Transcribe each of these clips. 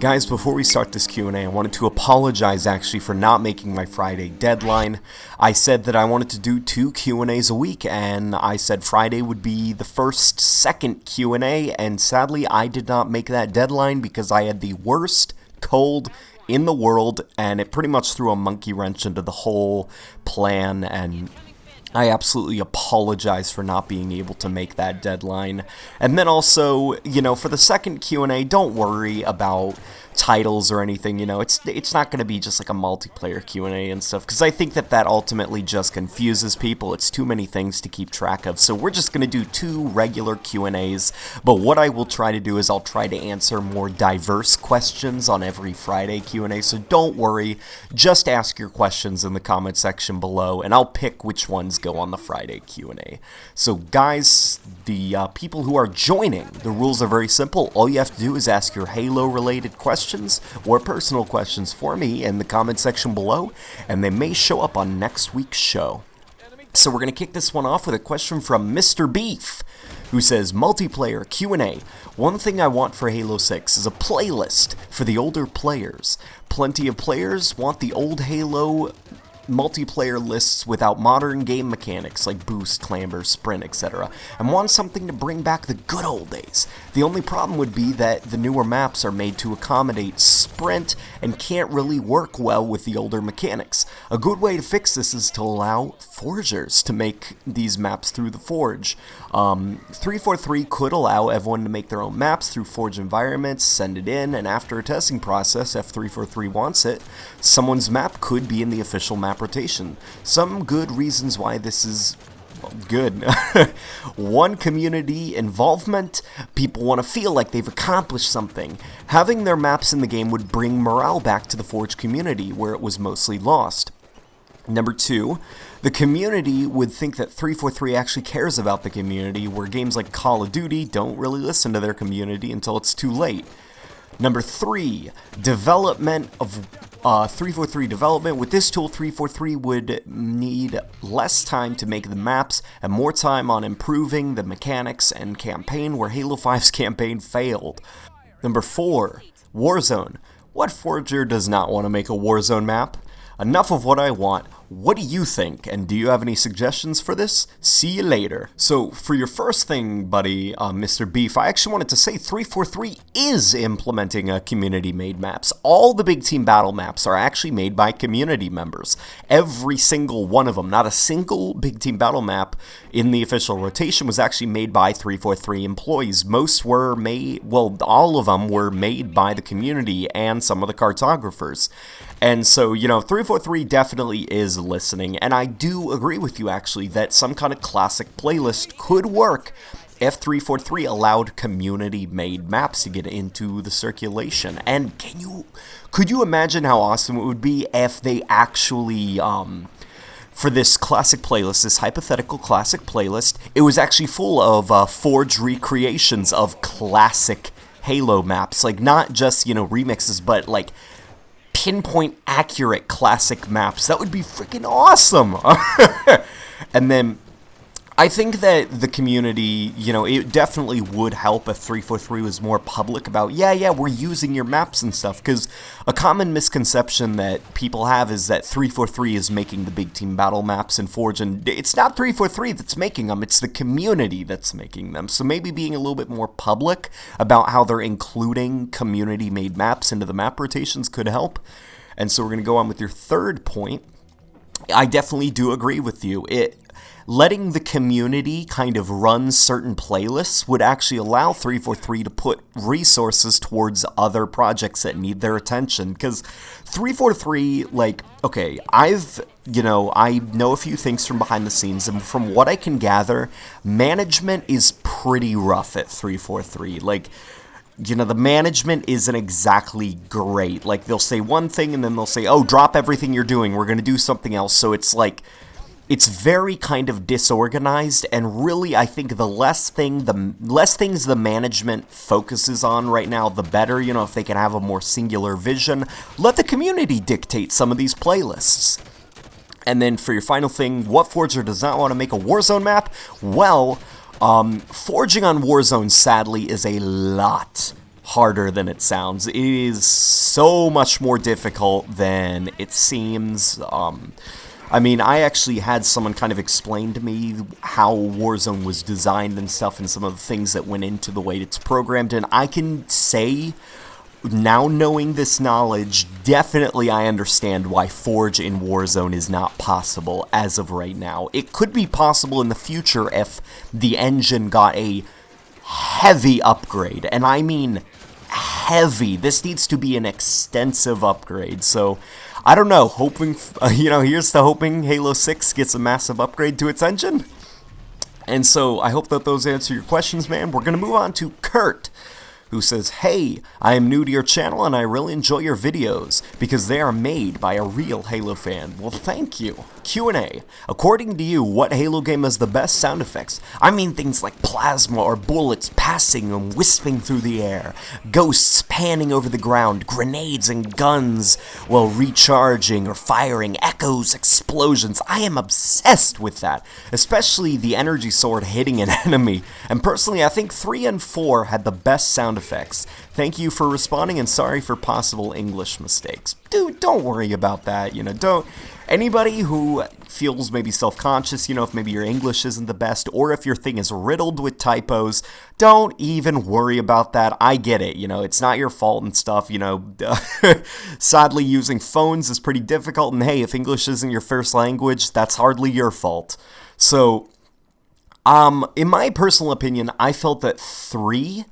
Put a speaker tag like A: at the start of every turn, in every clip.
A: Guys, before we start this Q&A, I wanted to apologize actually for not making my Friday deadline. I said that I wanted to do 2 Q&As a week, and I said Friday would be the second Q&A, and sadly I did not make that deadline because I had the worst cold in the world, and it pretty much threw a monkey wrench into the whole plan, and I absolutely apologize for not being able to make that deadline. And then also, for the second Q&A, don't worry about titles or anything, it's not going to be just like a multiplayer Q&A and stuff, because I think that ultimately just confuses people. It's too many things to keep track of, so we're just going to do 2 regular Q&As, but what I will try to do is I'll try to answer more diverse questions on every Friday Q&A, so don't worry, just ask your questions in the comment section below, and I'll pick which ones go on the Friday Q&A. So guys, the people who are joining, the rules are very simple. All you have to do is ask your Halo related questions or personal questions for me in the comment section below, and they may show up on next week's show. So we're going to kick this one off with a question from Mr. Beef, who says, multiplayer Q&A. One thing I want for Halo 6 is a playlist for the older players. Plenty of players want the old Halo multiplayer lists without modern game mechanics like boost, clamber, sprint, etc. and want something to bring back the good old days. The only problem would be that the newer maps are made to accommodate sprint and can't really work well with the older mechanics. A good way to fix this is to allow forgers to make these maps through the Forge. 343 could allow everyone to make their own maps through Forge environments, send it in, and after a testing process, if 343 wants it, someone's map could be in the official map rotation. Some good reasons why this is good. 1, community involvement. People want to feel like they've accomplished something. Having their maps in the game would bring morale back to the Forge community, where it was mostly lost. Number 2, the community would think that 343 actually cares about the community, where games like Call of Duty don't really listen to their community until it's too late. Number 3, development of 343 development. With this tool, 343 would need less time to make the maps and more time on improving the mechanics and campaign, where Halo 5's campaign failed. Number 4, Warzone. What forger does not want to make a Warzone map? Enough of what I want. What do you think? And do you have any suggestions for this? See you later. So for your first thing, buddy, Mr. Beef, I actually wanted to say 343 is implementing community-made maps. All the big team battle maps are actually made by community members. Every single one of them. Not a single big team battle map in the official rotation was actually made by 343 employees. Most were made, well, all of them were made by the community and some of the cartographers. And so, 343 definitely is listening, and I do agree with you, actually, that some kind of classic playlist could work if 343 allowed community-made maps to get into the circulation. And could you imagine how awesome it would be if they actually, for this classic playlist, this hypothetical classic playlist, it was actually full of Forge recreations of classic Halo maps, like not just, remixes, but like pinpoint accurate classic maps. That would be freaking awesome. And then I think that the community, it definitely would help if 343 was more public about, yeah, we're using your maps and stuff, because a common misconception that people have is that 343 is making the big team battle maps in Forge, and it's not 343 that's making them, it's the community that's making them. So maybe being a little bit more public about how they're including community-made maps into the map rotations could help. And so we're going to go on with your third point. I definitely do agree with you. Letting the community kind of run certain playlists would actually allow 343 to put resources towards other projects that need their attention. Because 343, okay, I know a few things from behind the scenes, and from what I can gather, management is pretty rough at 343. The management isn't exactly great. They'll say one thing and then they'll say, oh, drop everything you're doing, we're going to do something else. So it's very kind of disorganized, and really I think the less things the management focuses on right now, the better. If they can have a more singular vision, let the community dictate some of these playlists. And then for your final thing, what forger does not want to make a Warzone map? Well, forging on Warzone sadly is a lot harder than it sounds. It is so much more difficult than it seems. I mean, I actually had someone kind of explain to me how Warzone was designed and stuff, and some of the things that went into the way it's programmed, and I can say, now knowing this knowledge, definitely I understand why Forge in Warzone is not possible as of right now. It could be possible in the future if the engine got a heavy upgrade, and I mean heavy. This needs to be an extensive upgrade, so I don't know, hoping, here's to hoping Halo 6 gets a massive upgrade to its engine. And so I hope that those answer your questions, man. We're going to move on to Kurt, who says, "Hey, I am new to your channel and I really enjoy your videos because they are made by a real Halo fan." Well, thank you. Q&A. According to you, what Halo game has the best sound effects? I mean things like plasma or bullets passing and wisping through the air, ghosts panning over the ground, grenades and guns while recharging or firing, echoes, explosions. I am obsessed with that, especially the energy sword hitting an enemy. And personally, I think 3 and 4 had the best sound effects. Thank you for responding and sorry for possible English mistakes. Dude, don't worry about that, don't... Anybody who feels maybe self-conscious, if maybe your English isn't the best, or if your thing is riddled with typos, don't even worry about that. I get it, it's not your fault and stuff, Sadly, using phones is pretty difficult, and hey, if English isn't your first language, that's hardly your fault. So, in my personal opinion, I felt that 3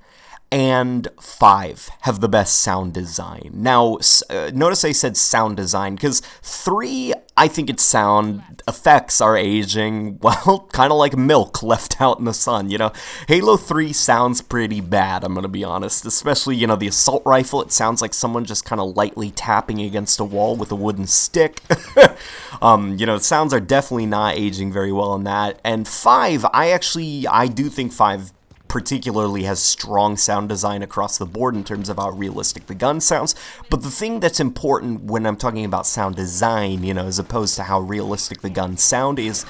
A: and 5 have the best sound design. Now, notice I said sound design, because 3, I think its sound effects are aging, well, kind of like milk left out in the sun, Halo 3 sounds pretty bad, I'm gonna be honest, especially, the assault rifle, it sounds like someone just kind of lightly tapping against a wall with a wooden stick. The sounds are definitely not aging very well in that. And 5, I do think 5 particularly has strong sound design across the board in terms of how realistic the gun sounds, but the thing that's important when I'm talking about sound design, as opposed to how realistic the guns sound, is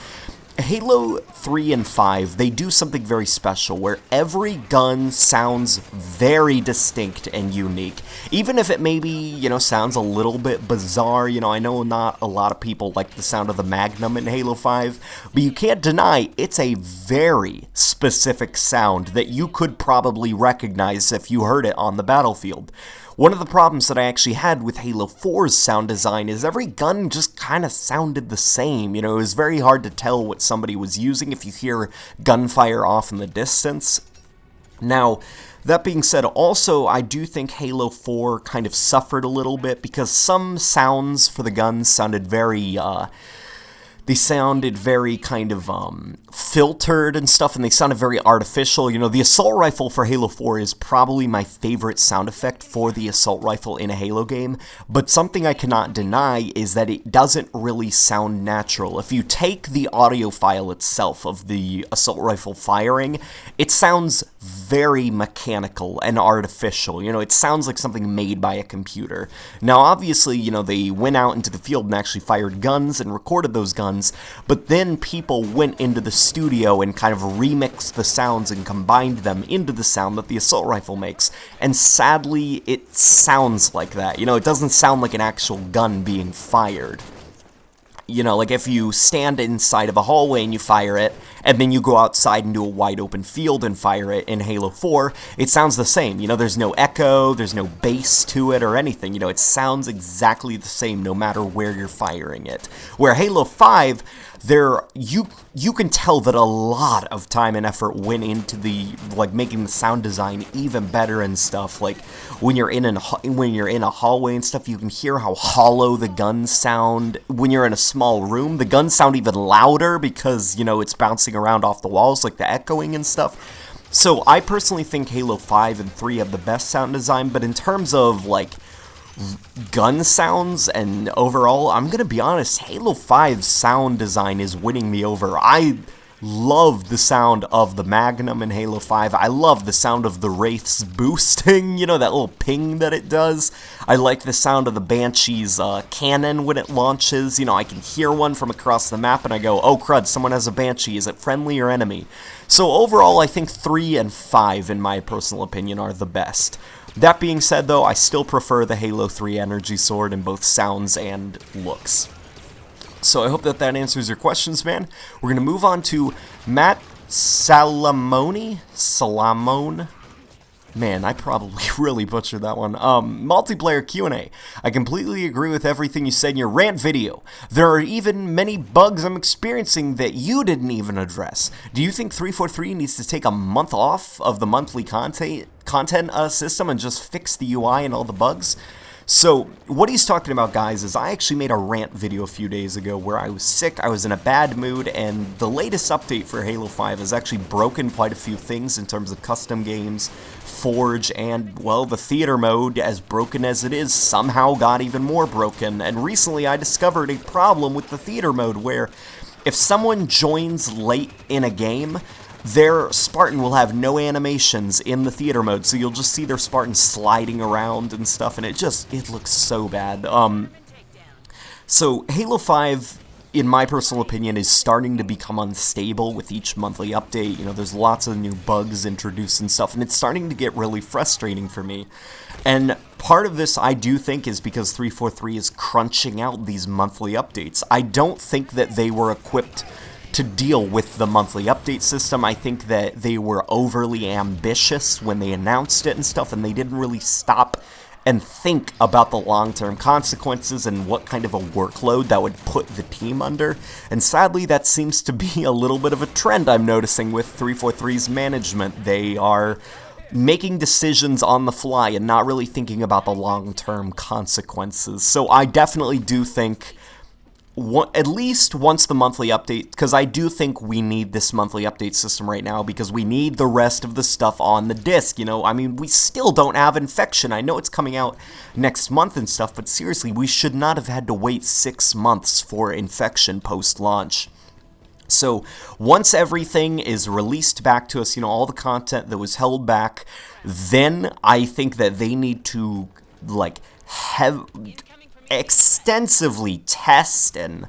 A: Halo 3 and 5, they do something very special where every gun sounds very distinct and unique. Even if it maybe, sounds a little bit bizarre, I know not a lot of people like the sound of the Magnum in Halo 5, but you can't deny it's a very specific sound that you could probably recognize if you heard it on the battlefield. One of the problems that I actually had with Halo 4's sound design is every gun just kind of sounded the same. It was very hard to tell what somebody was using if you hear gunfire off in the distance. Now, that being said, also, I do think Halo 4 kind of suffered a little bit because some sounds for the guns sounded very, kind of, filtered and stuff, and they sounded very artificial. The assault rifle for Halo 4 is probably my favorite sound effect for the assault rifle in a Halo game, but something I cannot deny is that it doesn't really sound natural. If you take the audio file itself of the assault rifle firing, it sounds very mechanical and artificial. It sounds like something made by a computer. Now, obviously, they went out into the field and actually fired guns and recorded those guns, but then people went into the studio and kind of remixed the sounds and combined them into the sound that the assault rifle makes, and sadly, it sounds like that. It doesn't sound like an actual gun being fired. Like if you stand inside of a hallway and you fire it, and then you go outside into a wide open field and fire it in Halo 4, it sounds the same. There's no echo, there's no bass to it or anything. It sounds exactly the same no matter where you're firing it. Where Halo 5, you can tell that a lot of time and effort went into making the sound design even better and stuff. Like when you're in a hallway and stuff, you can hear how hollow the guns sound. When you're in a small room, the guns sound even louder because it's bouncing around off the walls, like the echoing and stuff. So I personally think Halo 5 and 3 have the best sound design, but in terms of gun sounds and overall, I'm gonna be honest, Halo 5's sound design is winning me over. I love the sound of the Magnum in Halo 5. I love the sound of the Wraith's boosting, that little ping that it does. I like the sound of the Banshee's cannon when it launches. I can hear one from across the map and I go, oh crud, someone has a Banshee. Is it friendly or enemy? So overall, I think 3 and 5, in my personal opinion, are the best. That being said, though, I still prefer the Halo 3 energy sword in both sounds and looks. So I hope that answers your questions, man. We're going to move on to Matt Salamone? Man, I probably really butchered that one. Multiplayer Q&A. I completely agree with everything you said in your rant video. There are even many bugs I'm experiencing that you didn't even address. Do you think 343 needs to take a month off of the monthly content system and just fix the UI and all the bugs? So, what he's talking about, guys, is I actually made a rant video a few days ago where I was sick, I was in a bad mood, and the latest update for Halo 5 has actually broken quite a few things in terms of custom games, Forge, and, well, the theater mode, as broken as it is, somehow got even more broken. And recently I discovered a problem with the theater mode where if someone joins late in a game, their Spartan will have no animations in the theater mode, so you'll just see their Spartan sliding around and stuff, and it looks so bad. So Halo 5, in my personal opinion, is starting to become unstable with each monthly update. You know, there's lots of new bugs introduced and stuff, and it's starting to get really frustrating for me. And part of this, I do think, is because 343 is crunching out these monthly updates. I don't think that they were equipped to deal with the monthly update system. I think that they were overly ambitious when they announced it and stuff, and they didn't really stop and think about the long-term consequences and what kind of a workload that would put the team under. And sadly, that seems to be a little bit of a trend I'm noticing with 343's management. They are making decisions on the fly and not really thinking about the long-term consequences. So I definitely do think at least once the monthly update, because I do think we need this monthly update system right now because we need the rest of the stuff on the disc, you know. I mean, we still don't have Infection. I know it's coming out next month and stuff, but seriously, we should not have had to wait 6 months for Infection post-launch. So once everything is released back to us, you know, all the content that was held back, then I think that they need to, like, have extensively test and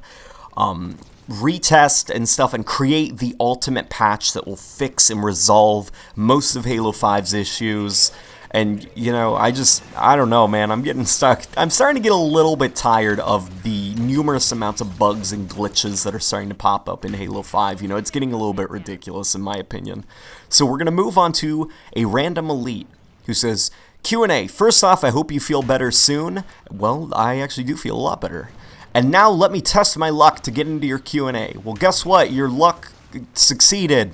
A: retest and stuff and create the ultimate patch that will fix and resolve most of Halo 5's issues. And, you know, I don't know, man, I'm getting stuck. I'm starting to get a little bit tired of the numerous amounts of bugs and glitches that are starting to pop up in Halo 5. You know, it's getting a little bit ridiculous in my opinion. So we're going to move on to a random elite who says, Q&A. First off, I hope you feel better soon. Well, I actually do feel a lot better. And now let me test my luck to get into your Q&A. Well, guess what? Your luck succeeded.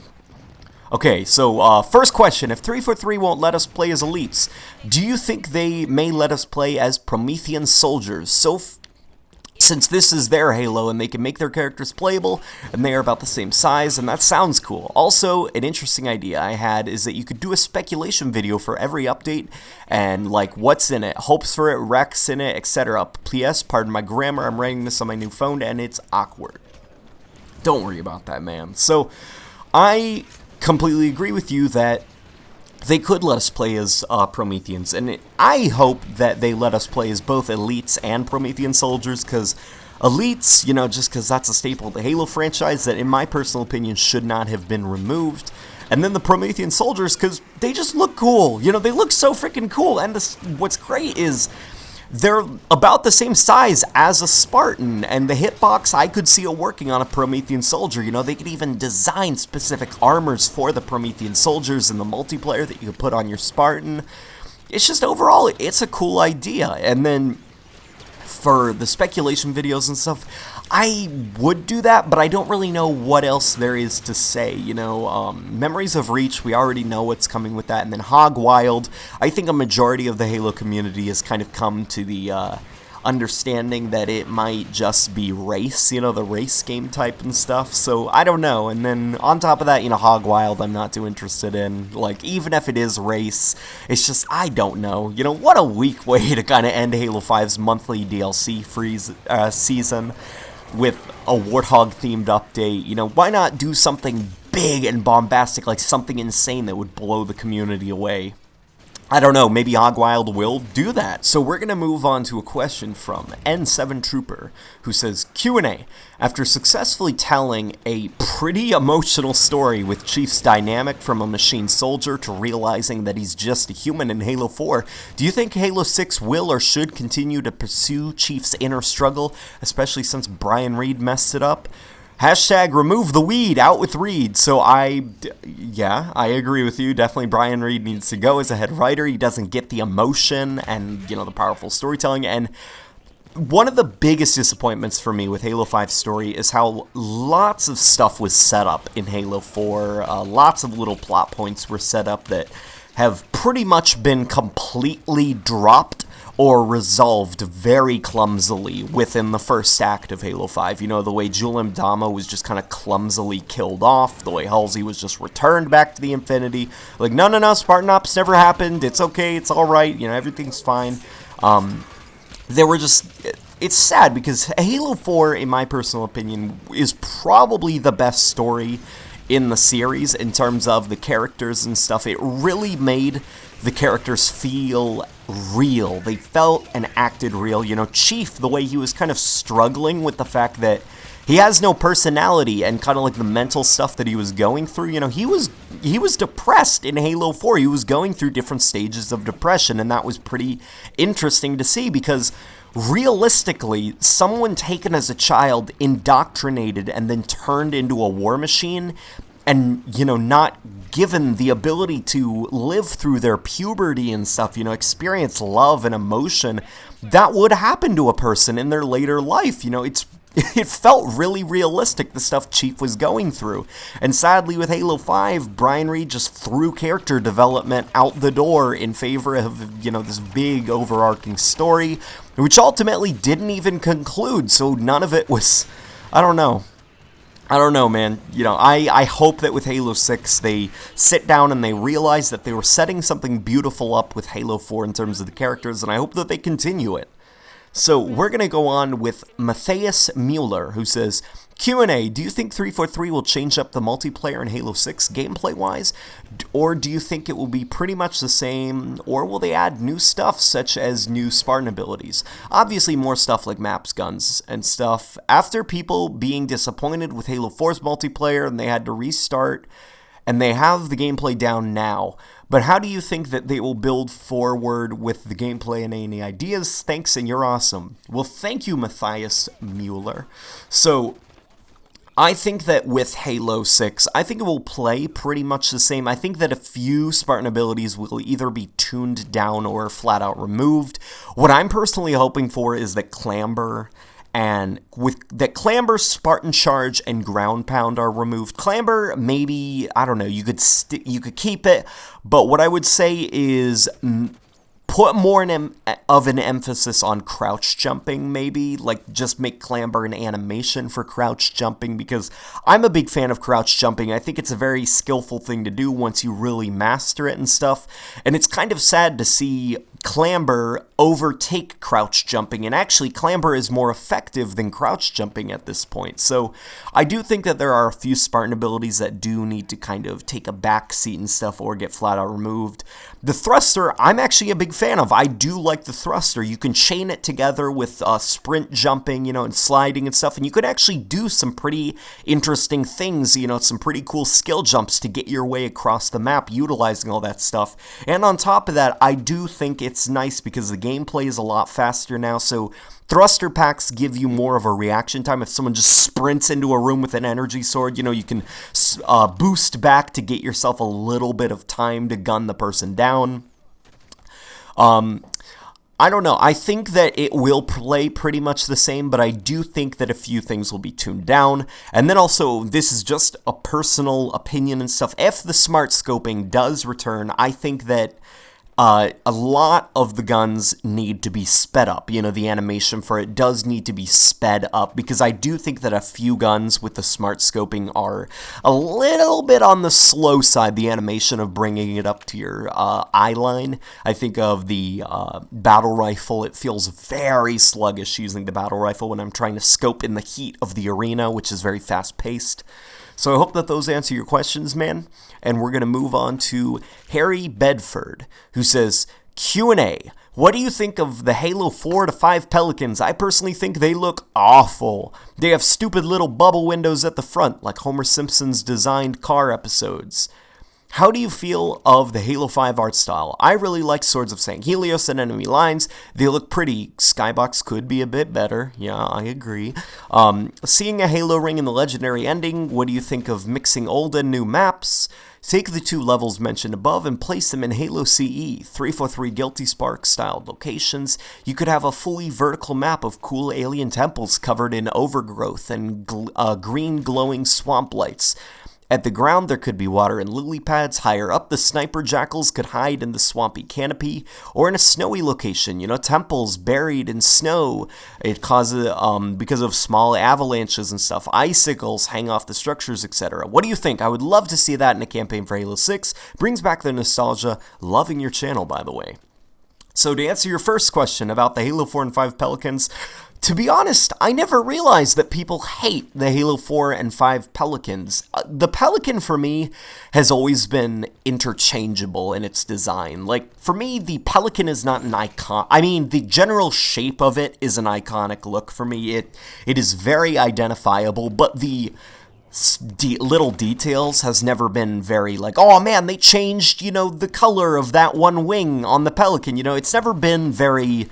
A: Okay, so first question. If 343 won't let us play as elites, do you think they may let us play as Promethean soldiers? Since this is their Halo and they can make their characters playable and they are about the same size, and that sounds cool. Also, an interesting idea I had is that you could do a speculation video for every update and like what's in it, hopes for it, Rex in it, etc. P.S. Pardon my grammar, I'm writing this on my new phone and it's awkward. Don't worry about that, man. So, I completely agree with you that they could let us play as Prometheans, and I hope that they let us play as both elites and Promethean soldiers, because elites, you know, just because that's a staple of the Halo franchise that in my personal opinion should not have been removed. And then the Promethean soldiers, because they just look cool, you know, they look so freaking cool. And what's great is they're about the same size as a Spartan, and the hitbox, I could see it working on a Promethean soldier. You know, they could even design specific armors for the Promethean soldiers in the multiplayer that you could put on your Spartan. It's just, overall, it's a cool idea. And then for the speculation videos and stuff, I would do that, but I don't really know what else there is to say, you know. Memories of Reach, we already know what's coming with that, and then Hog Wild, I think a majority of the Halo community has kind of come to the understanding that it might just be race, you know, the race game type and stuff, so I don't know. And then on top of that, you know, Hog Wild I'm not too interested in, like, even if it is race, it's just, I don't know, you know, what a weak way to kind of end Halo 5's monthly DLC season with a Warthog-themed update. You know, why not do something big and bombastic, like something insane that would blow the community away? I don't know, maybe Hogwild will do that. So we're going to move on to a question from N7 Trooper, who says, Q&A. After successfully telling a pretty emotional story with Chief's dynamic from a machine soldier to realizing that he's just a human in Halo 4, do you think Halo 6 will or should continue to pursue Chief's inner struggle, especially since Brian Reed messed it up? Hashtag remove the weed, out with Reed. So I agree with you. Definitely Brian Reed needs to go as a head writer. He doesn't get the emotion and, the powerful storytelling. And one of the biggest disappointments for me with Halo 5's story is how lots of stuff was set up in Halo 4. Lots of little plot points were set up that have pretty much been completely dropped or resolved very clumsily within the first act of Halo 5. The way Julian Dama was just kind of clumsily killed off, the way Halsey was just returned back to the Infinity. Like, no, Spartan Ops never happened, it's okay, it's alright, everything's fine. It's sad because Halo 4, in my personal opinion, is probably the best story in the series in terms of the characters and stuff. It really made the characters feel real. They felt and acted real. Chief, the way he was kind of struggling with the fact that he has no personality and kind of like the mental stuff that he was going through. He was depressed in Halo 4. He was going through different stages of depression, and that was pretty interesting to see because realistically, someone taken as a child, indoctrinated, and then turned into a war machine, and, not given the ability to live through their puberty and stuff, experience love and emotion, that would happen to a person in their later life. It felt really realistic, the stuff Chief was going through. And sadly, with Halo 5, Brian Reed just threw character development out the door in favor of, this big overarching story, which ultimately didn't even conclude, so none of it was, I don't know, man. I hope that with Halo 6, they sit down and they realize that they were setting something beautiful up with Halo 4 in terms of the characters, and I hope that they continue it. So we're going to go on with Matthias Mueller, who says, Q&A, do you think 343 will change up the multiplayer in Halo 6 gameplay-wise? Or do you think it will be pretty much the same? Or will they add new stuff, such as new Spartan abilities? Obviously more stuff like maps, guns, and stuff. After people being disappointed with Halo 4's multiplayer and they had to restart, and they have the gameplay down now, but how do you think that they will build forward with the gameplay and any ideas? Thanks, and you're awesome. Well, thank you, Matthias Mueller. So, I think that with Halo 6, I think it will play pretty much the same. I think that a few Spartan abilities will either be tuned down or flat out removed. What I'm personally hoping for is that Clamber Spartan Charge, and Ground Pound are removed. Clamber, maybe, I don't know, you could keep it, but what I would say is put more of an emphasis on crouch jumping, maybe. Like, just make Clamber an animation for crouch jumping, because I'm a big fan of crouch jumping. I think it's a very skillful thing to do once you really master it and stuff. And it's kind of sad to see Clamber overtake crouch jumping, and actually Clamber is more effective than crouch jumping at this point. So I do think that there are a few Spartan abilities that do need to kind of take a back seat and stuff or get flat out removed. The thruster, I'm actually a big fan of. I do like the thruster. You can chain it together with sprint jumping, and sliding and stuff, and you could actually do some pretty interesting things, some pretty cool skill jumps to get your way across the map utilizing all that stuff. And on top of that, I do think it's nice because the gameplay is a lot faster now, so thruster packs give you more of a reaction time. If someone just sprints into a room with an energy sword, you can boost back to get yourself a little bit of time to gun the person down. I don't know. I think that it will play pretty much the same, but I do think that a few things will be tuned down. And then also, this is just a personal opinion and stuff. If the smart scoping does return, I think that a lot of the guns need to be sped up. The animation for it does need to be sped up, because I do think that a few guns with the smart scoping are a little bit on the slow side, the animation of bringing it up to your eye line. I think of the battle rifle. It feels very sluggish using the battle rifle when I'm trying to scope in the heat of the arena, which is very fast-paced. So I hope that those answer your questions, man. And we're going to move on to Harry Bedford, who says, Q&A. What do you think of the Halo 4 to 5 Pelicans? I personally think they look awful. They have stupid little bubble windows at the front, like Homer Simpson's designed car episodes. How do you feel of the Halo 5 art style? I really like Swords of St. Helios and Enemy Lines. They look pretty. Skybox could be a bit better. Yeah, I agree. Seeing a Halo ring in the legendary ending, what do you think of mixing old and new maps? Take the 2 levels mentioned above and place them in Halo CE, 343 Guilty Spark styled locations. You could have a fully vertical map of cool alien temples covered in overgrowth and green glowing swamp lights. At the ground, there could be water and lily pads. Higher up, the sniper jackals could hide in the swampy canopy, or in a snowy location, temples buried in snow. It causes, because of small avalanches and stuff, icicles hang off the structures, etc. What do you think? I would love to see that in a campaign for Halo 6. Brings back the nostalgia. Loving your channel, by the way. So to answer your first question about the Halo 4 and 5 Pelicans, to be honest, I never realized that people hate the Halo 4 and 5 Pelicans. The Pelican, for me, has always been interchangeable in its design. Like, for me, the Pelican is not an icon. I mean, the general shape of it is an iconic look for me. It is very identifiable, but the little details has never been very like, oh man, they changed, the color of that one wing on the Pelican. It's never been very...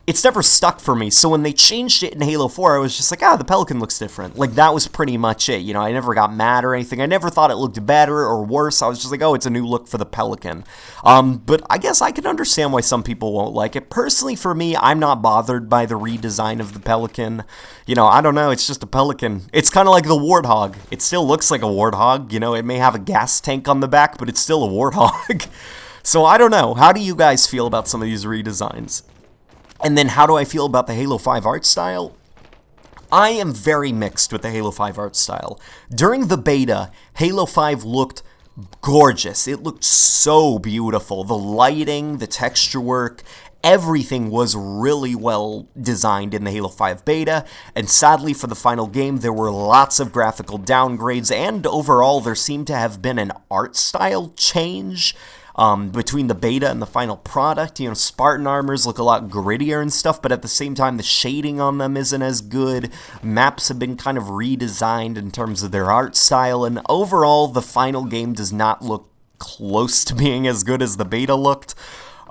A: It's never stuck for me, so when they changed it in Halo 4, I was just like, the Pelican looks different. Like, that was pretty much it, I never got mad or anything. I never thought it looked better or worse. I was just like, it's a new look for the Pelican. But I guess I can understand why some people won't like it. Personally, for me, I'm not bothered by the redesign of the Pelican. I don't know, it's just a Pelican. It's kind of like the Warthog. It still looks like a Warthog, it may have a gas tank on the back, but it's still a Warthog. So I don't know, how do you guys feel about some of these redesigns? And then how do I feel about the Halo 5 art style? I am very mixed with the Halo 5 art style. During the beta, Halo 5 looked gorgeous. It looked so beautiful. The lighting, the texture work, everything was really well designed in the Halo 5 beta, and sadly for the final game there were lots of graphical downgrades, and overall there seemed to have been an art style change between the beta and the final product. Spartan armors look a lot grittier and stuff, but at the same time, the shading on them isn't as good. Maps have been kind of redesigned in terms of their art style, and overall, the final game does not look close to being as good as the beta looked.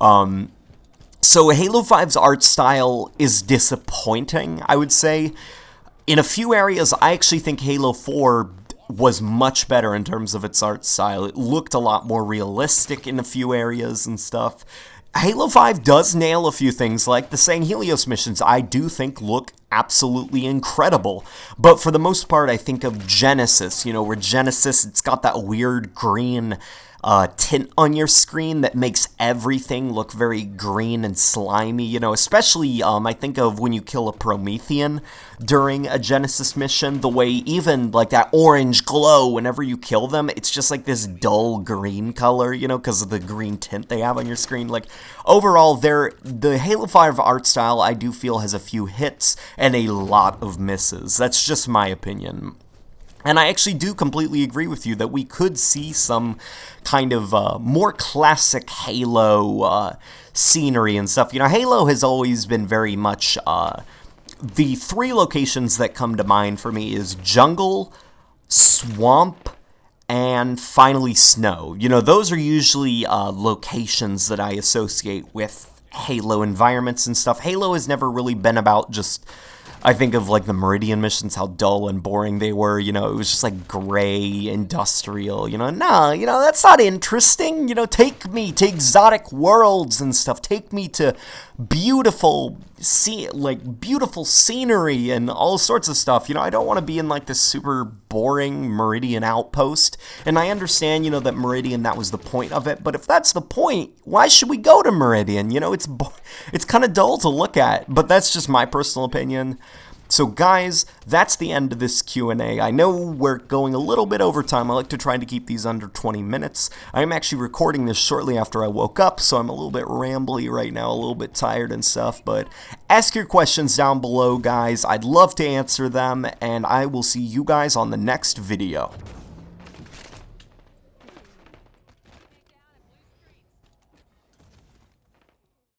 A: So Halo 5's art style is disappointing, I would say. In a few areas, I actually think Halo 4 was much better in terms of its art style. It looked a lot more realistic in a few areas and stuff. Halo 5 does nail a few things, like the St. Helios missions I do think look absolutely incredible. But for the most part, I think of Genesis, where Genesis, it's got that weird green tint on your screen that makes everything look very green and slimy, especially I think of when you kill a Promethean during a Genesis mission, the way even like that orange glow whenever you kill them, it's just like this dull green color, because of the green tint they have on your screen. Like, overall, the Halo 5 art style I do feel has a few hits and a lot of misses. That's just my opinion. And I actually do completely agree with you that we could see some kind of more classic Halo scenery and stuff. Halo has always been very much... the 3 locations that come to mind for me is jungle, swamp, and finally snow. Those are usually locations that I associate with Halo environments and stuff. Halo has never really been about just... I think of, like, the Meridian missions, how dull and boring they were, it was just, like, gray, industrial, no, that's not interesting, take me to exotic worlds and stuff, take me to beautiful scenery and all sorts of stuff, I don't want to be in, like, this super boring Meridian outpost, and I understand, that Meridian, that was the point of it, but if that's the point, why should we go to Meridian, it's kind of dull to look at, but that's just my personal opinion. So guys, that's the end of this Q&A. I know we're going a little bit over time. I like to try to keep these under 20 minutes. I'm actually recording this shortly after I woke up, so I'm a little bit rambly right now, a little bit tired and stuff, but ask your questions down below, guys. I'd love to answer them, and I will see you guys on the next video.